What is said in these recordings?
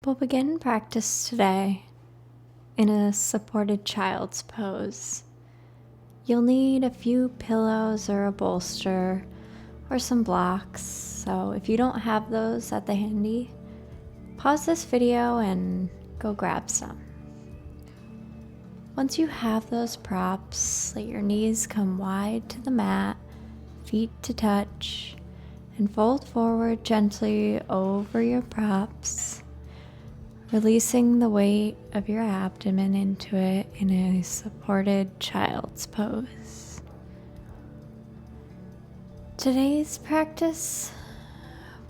We'll begin practice today in a supported child's pose. You'll need a few pillows or a bolster or some blocks, so if you don't have those at the handy, pause this video and go grab some. Once you have those props, let your knees come wide to the mat, feet to touch, and fold forward gently over your props, releasing the weight of your abdomen into it in a supported child's pose. Today's practice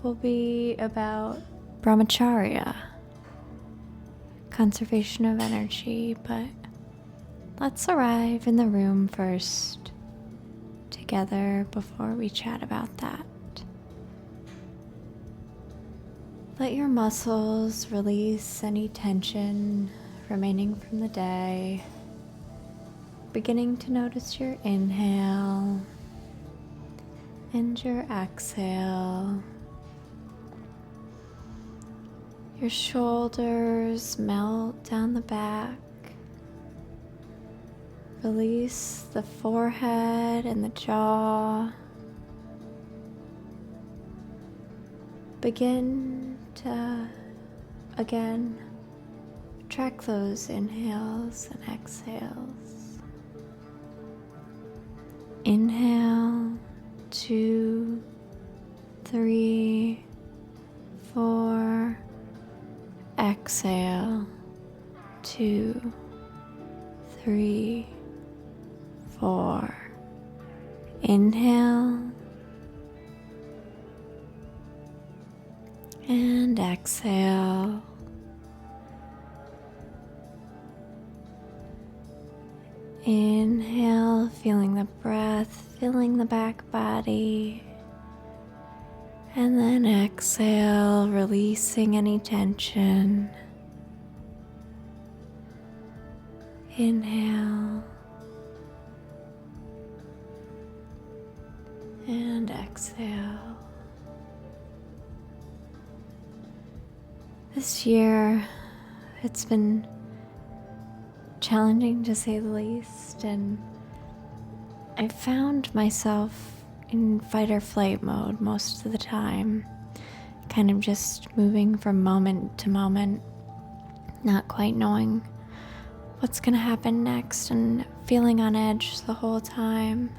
will be about Bramacharya, conservation of energy, but let's arrive in the room first together before we chat about that. Let your muscles release any tension remaining from the day, beginning to notice your inhale and your exhale. Your shoulders melt down the back. Release the forehead and the jaw. Begin to, again, track those inhales and exhales. Inhale, 2, 3, 4. Exhale, 2, 3, 4. Inhale and exhale. Inhale, feeling the breath, filling the back body. And then exhale, releasing any tension. Inhale and exhale. This year, it's been challenging to say the least, and I found myself in fight or flight mode most of the time, kind of just moving from moment to moment, not quite knowing what's going to happen next and feeling on edge the whole time.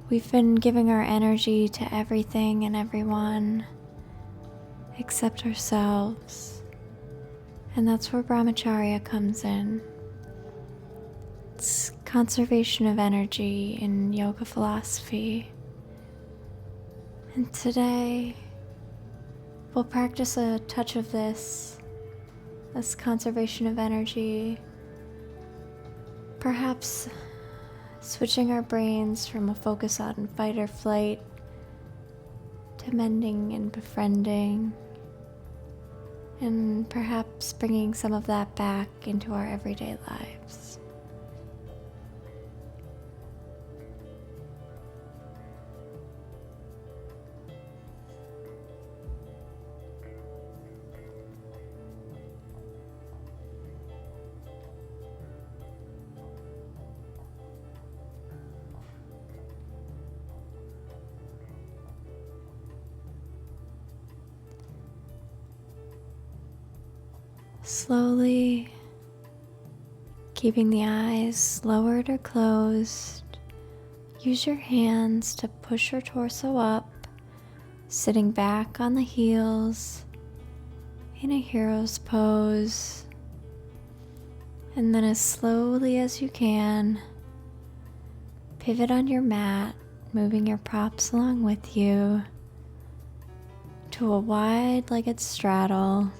We've been giving our energy to everything and everyone except ourselves, and that's where Bramacharya comes in. It's conservation of energy in yoga philosophy. And today we'll practice a touch of this conservation of energy, perhaps switching our brains from a focus on fight or flight to mending and befriending, and perhaps bringing some of that back into our everyday lives. Slowly, keeping the eyes lowered or closed, use your hands to push your torso up, sitting back on the heels in a hero's pose. And then as slowly as you can, pivot on your mat, moving your props along with you to a wide-legged straddle,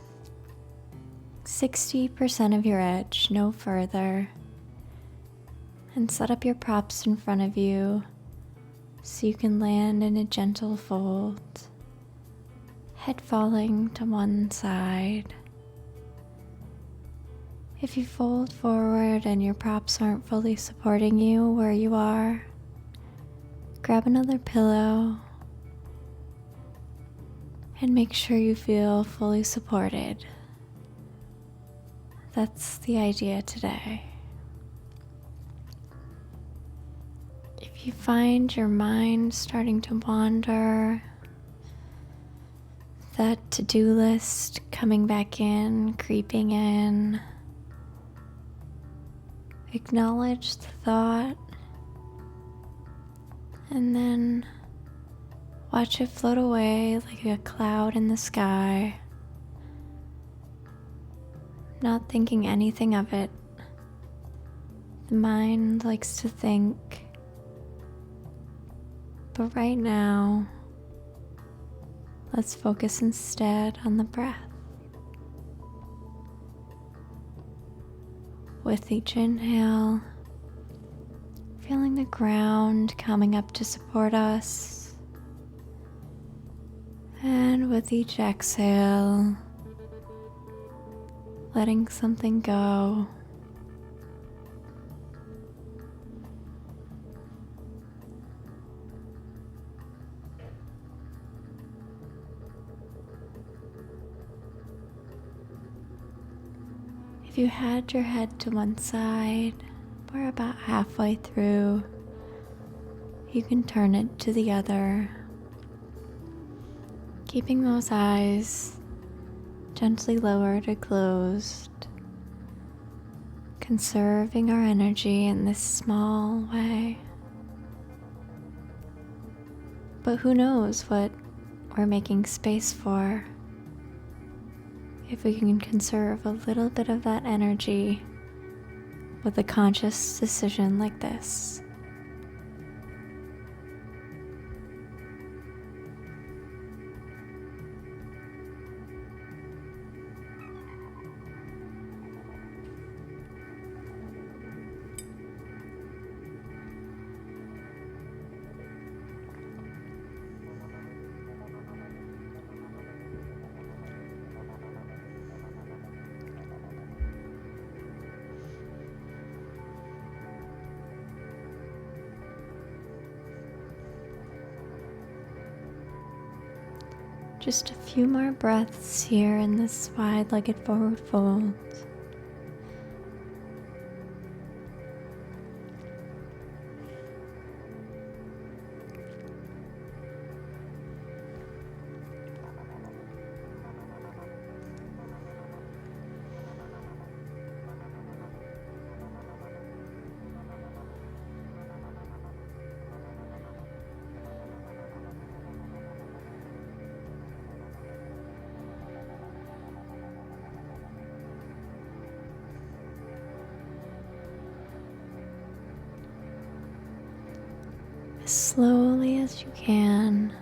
60% of your edge, no further, and set up your props in front of you so you can land in a gentle fold, head falling to one side. If you fold forward and your props aren't fully supporting you where you are, grab another pillow and make sure you feel fully supported. That's the idea today. If you find your mind starting to wander, that to-do list coming back in, creeping in, acknowledge the thought and then watch it float away like a cloud in the sky, not thinking anything of it. The mind likes to think, but right now, let's focus instead on the breath. With each inhale, feeling the ground coming up to support us. And with each exhale, letting something go. If you had your head to one side, we're about halfway through. You can turn it to the other, keeping those eyes gently lowered or closed, conserving our energy in this small way. But who knows what we're making space for if we can conserve a little bit of that energy with a conscious decision like this. Just a few more breaths here in this wide-legged forward fold. As slowly as you can,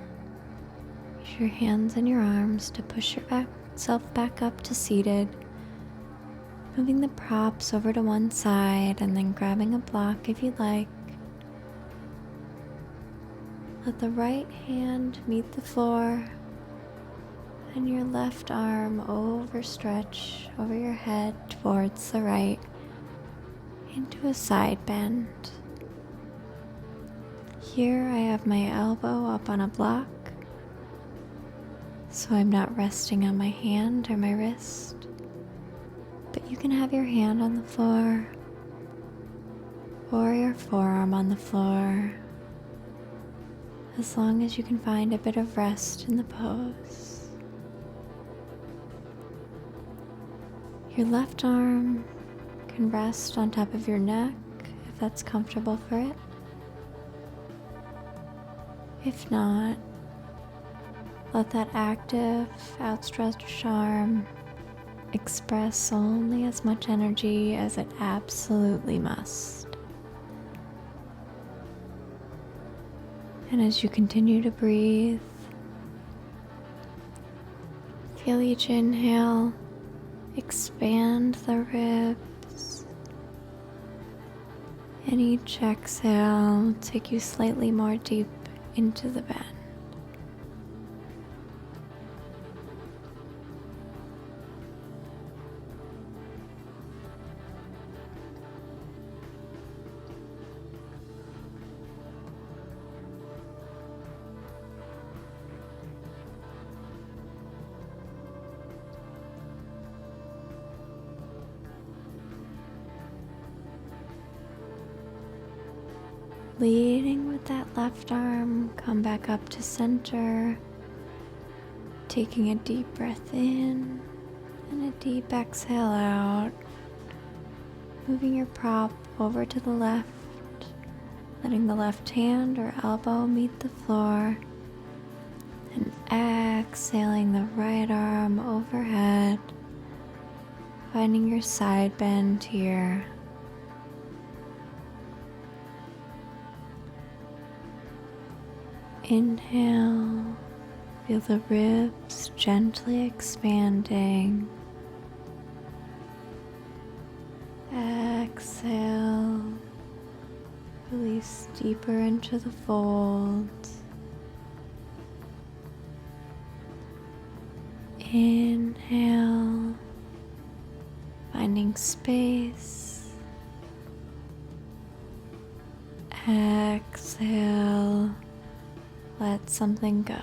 use your hands and your arms to push yourself back up to seated, moving the props over to one side and then grabbing a block if you like. Let the right hand meet the floor and your left arm overstretch over your head towards the right into a side bend. Here I have my elbow up on a block, so I'm not resting on my hand or my wrist, but you can have your hand on the floor or your forearm on the floor, as long as you can find a bit of rest in the pose. Your left arm can rest on top of your neck if that's comfortable for it. If not, let that active, outstretched arm express only as much energy as it absolutely must. And as you continue to breathe, feel each inhale expand the ribs, and each exhale take you slightly more deep into the bend. Leading with that left arm, come back up to center, taking a deep breath in and a deep exhale out, moving your prop over to the left, letting the left hand or elbow meet the floor, and exhaling the right arm overhead, finding your side bend here. Inhale, feel the ribs gently expanding. Exhale, release deeper into the folds. Inhale, finding space. Exhale, let something go.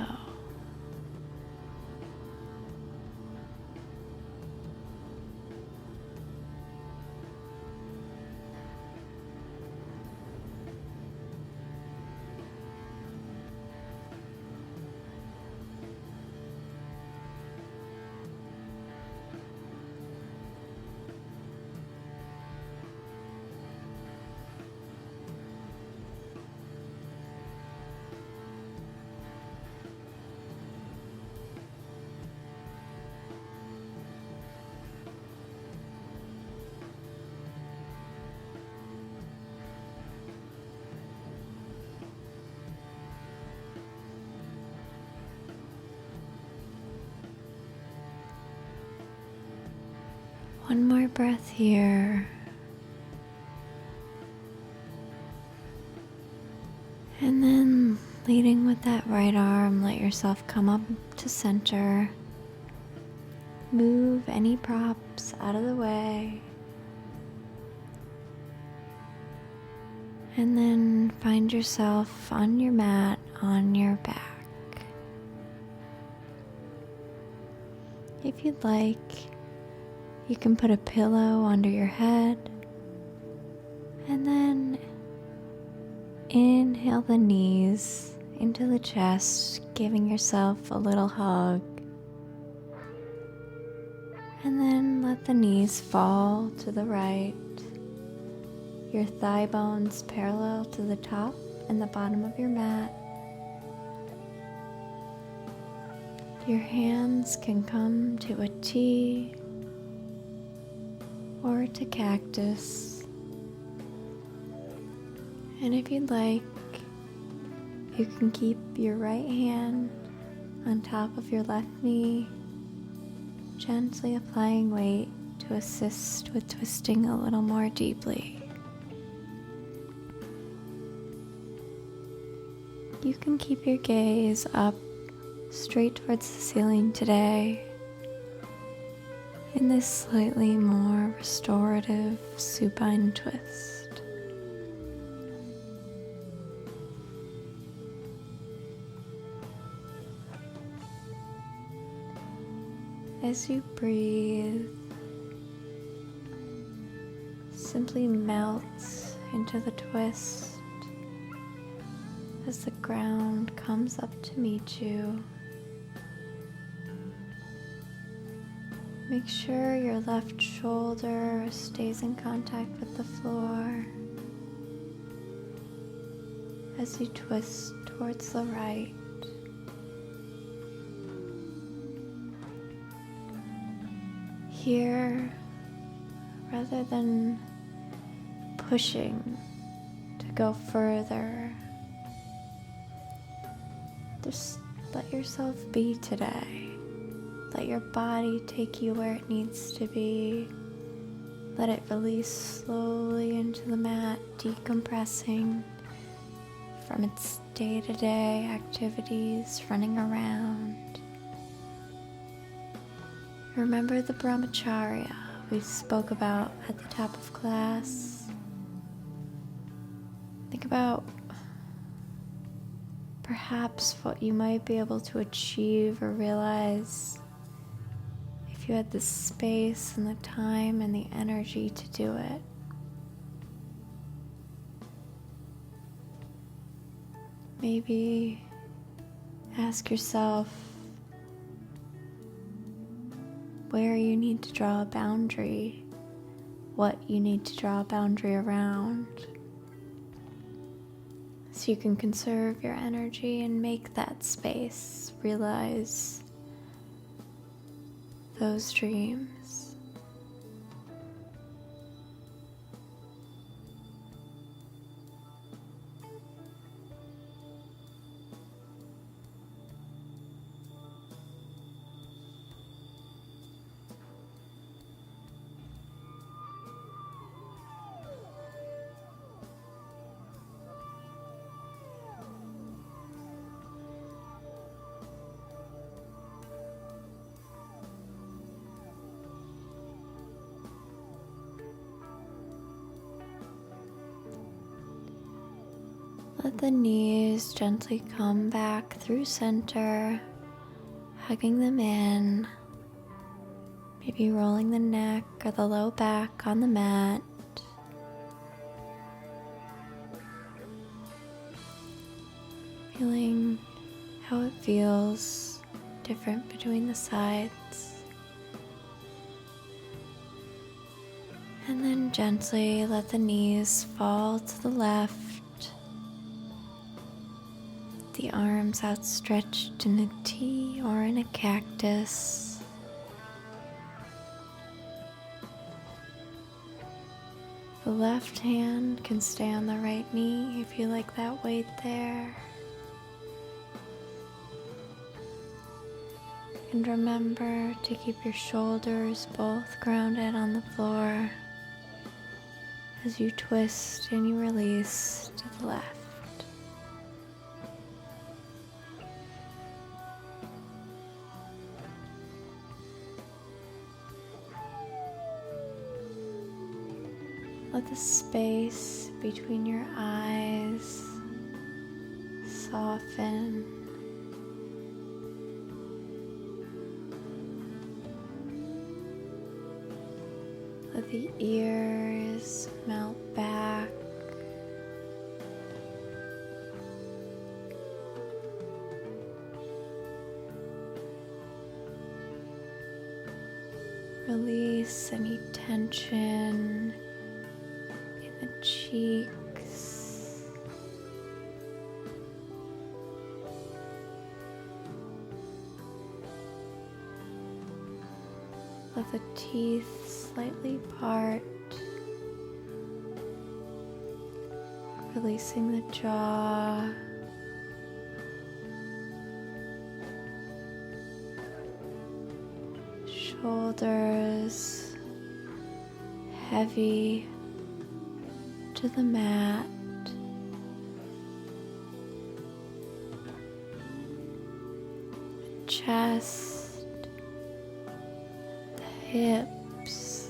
One more breath here. And then leading with that right arm, let yourself come up to center. Move any props out of the way. And then find yourself on your mat on your back. If you'd like, you can put a pillow under your head, and then inhale the knees into the chest, giving yourself a little hug. And then let the knees fall to the right, your thigh bones parallel to the top and the bottom of your mat. Your hands can come to a T or to cactus. And if you'd like, you can keep your right hand on top of your left knee, gently applying weight to assist with twisting a little more deeply. You can keep your gaze up straight towards the ceiling today in this slightly more restorative supine twist. As you breathe, simply melt into the twist as the ground comes up to meet you. Make sure your left shoulder stays in contact with the floor as you twist towards the right. Here, rather than pushing to go further, just let yourself be today. Let your body take you where it needs to be. Let it release slowly into the mat, decompressing from its day-to-day activities, running around. Remember the Bramacharya we spoke about at the top of class? Think about perhaps what you might be able to achieve or realize if you had the space and the time and the energy to do it. Maybe ask yourself where you need to draw a boundary, what you need to draw a boundary around, so you can conserve your energy and make that space, realize those dreams. Let the knees gently come back through center, hugging them in, maybe rolling the neck or the low back on the mat. Feeling how it feels different between the sides. And then gently let the knees fall to the left. The arms outstretched in a T or in a cactus. The left hand can stay on the right knee if you like that weight there. And remember to keep your shoulders both grounded on the floor as you twist and you release to the left. Let the space between your eyes soften. Let the ears melt back. Release any tension in the cheeks. Let the teeth slightly part, releasing the jaw. Shoulders heavy to the mat. Chest, the hips,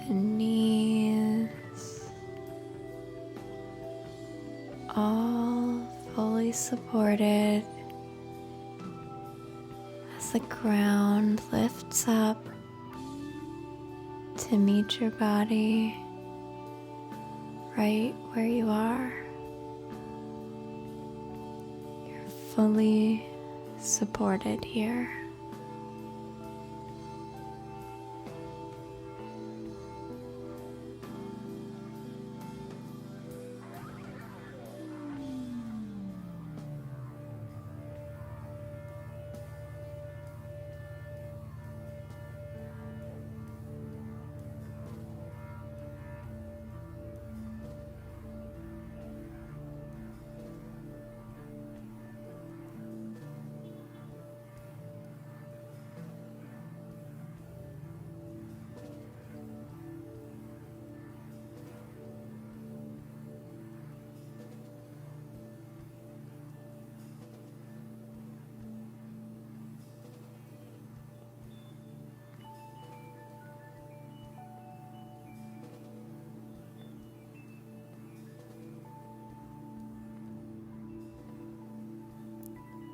the knees, all fully supported as the ground lifts up to meet your body right where you are. You're fully supported here.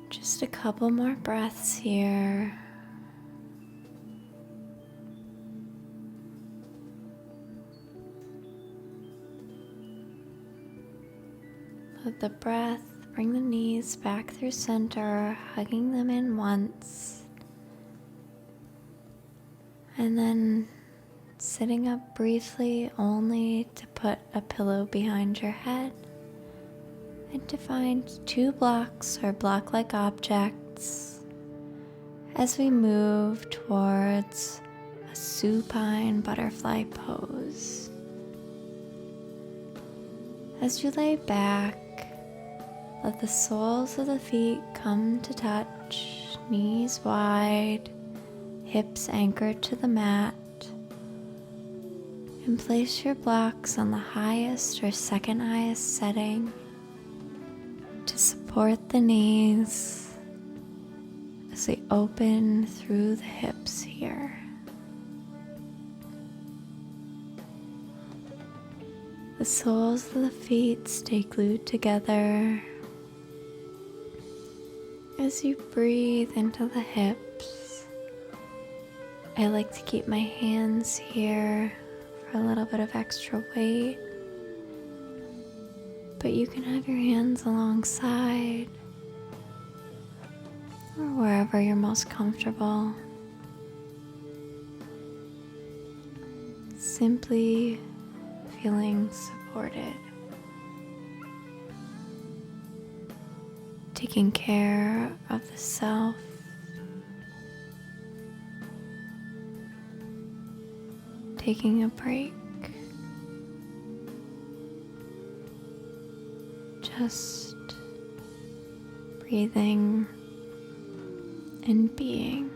Just a couple more breaths here. with the breath, bring the knees back through center, hugging them in once. And then sitting up briefly only to put a pillow behind your head and to find two blocks or block-like objects as we move towards a supine butterfly pose. As you lay back, let the soles of the feet come to touch, knees wide, hips anchored to the mat, and place your blocks on the highest or second highest setting to support the knees as we open through the hips here. The soles of the feet stay glued together. As you breathe into the hips, I like to keep my hands here for a little bit of extra weight, but you can have your hands alongside or wherever you're most comfortable. Simply feeling supported, taking care of the self, taking a break, just breathing and being.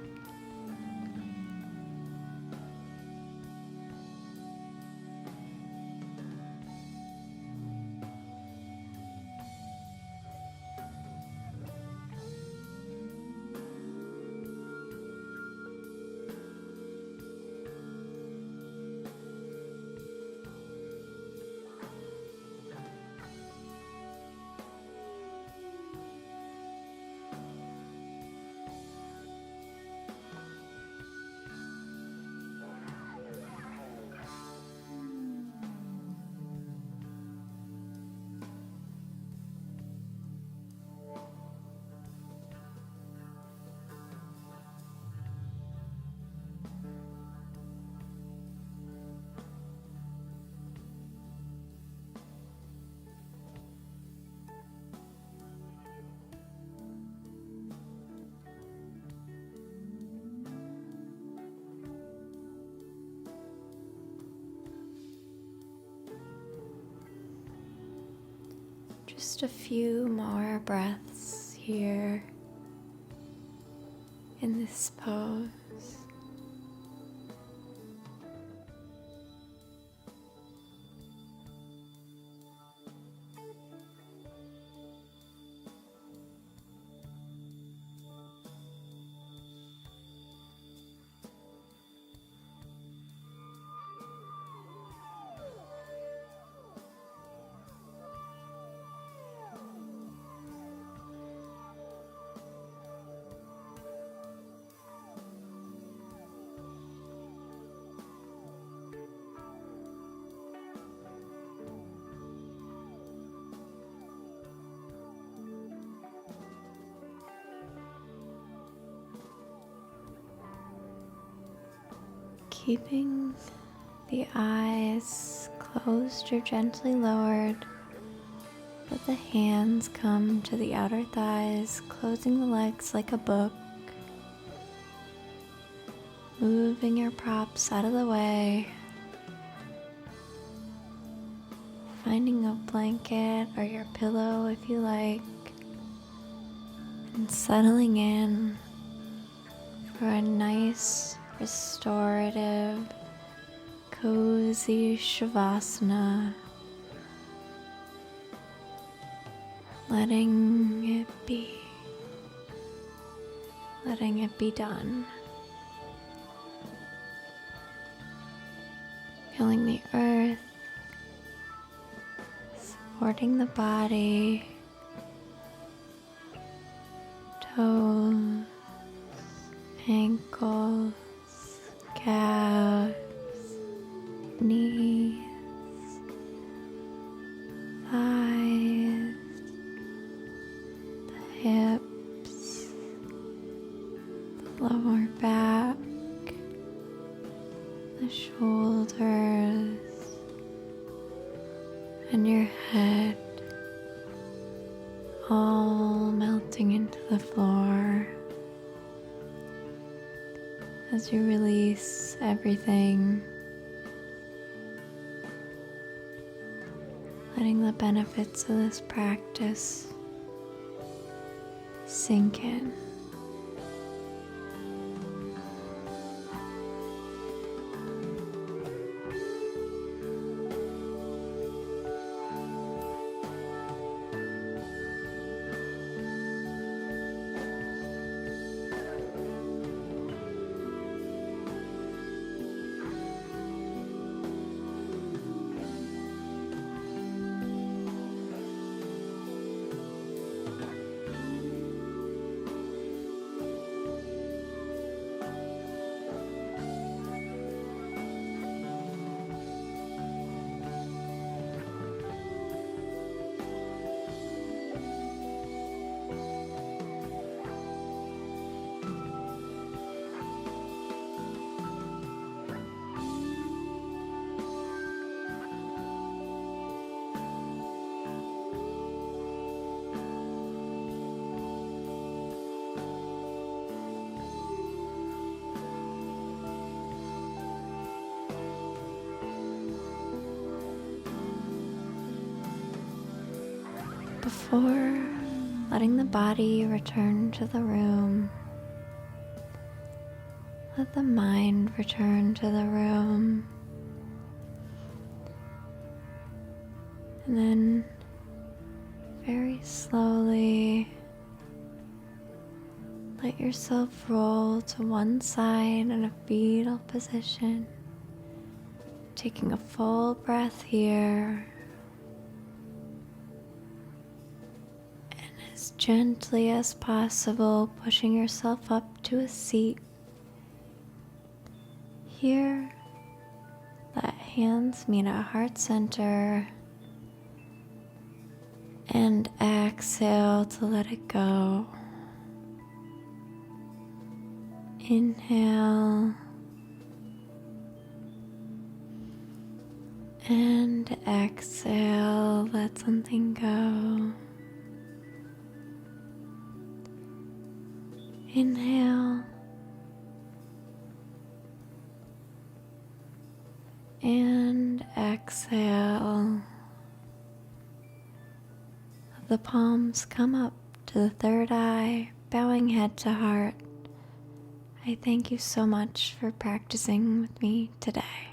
Just a few more breaths here in this pose. Keeping the eyes closed or gently lowered, let the hands come to the outer thighs, closing the legs like a book. Moving your props out of the way. Finding a blanket or your pillow if you like, and settling in for a nice restorative, cozy Savasana, letting it be done. Feeling the earth, supporting the body, toes, ankles, calves, knees, thighs, lower back, the shoulders, and your head all melting into the floor as you release everything, letting the benefits of this practice sink in. Before letting the body return to the room, let the mind return to the room, and then very slowly let yourself roll to one side in a fetal position, taking a full breath here. As gently as possible, pushing yourself up to a seat. Here, let hands meet at heart center, and exhale to let it go. Inhale, and exhale, let something go. Inhale and exhale. Let the palms come up to the third eye, bowing head to heart. I thank you so much for practicing with me today.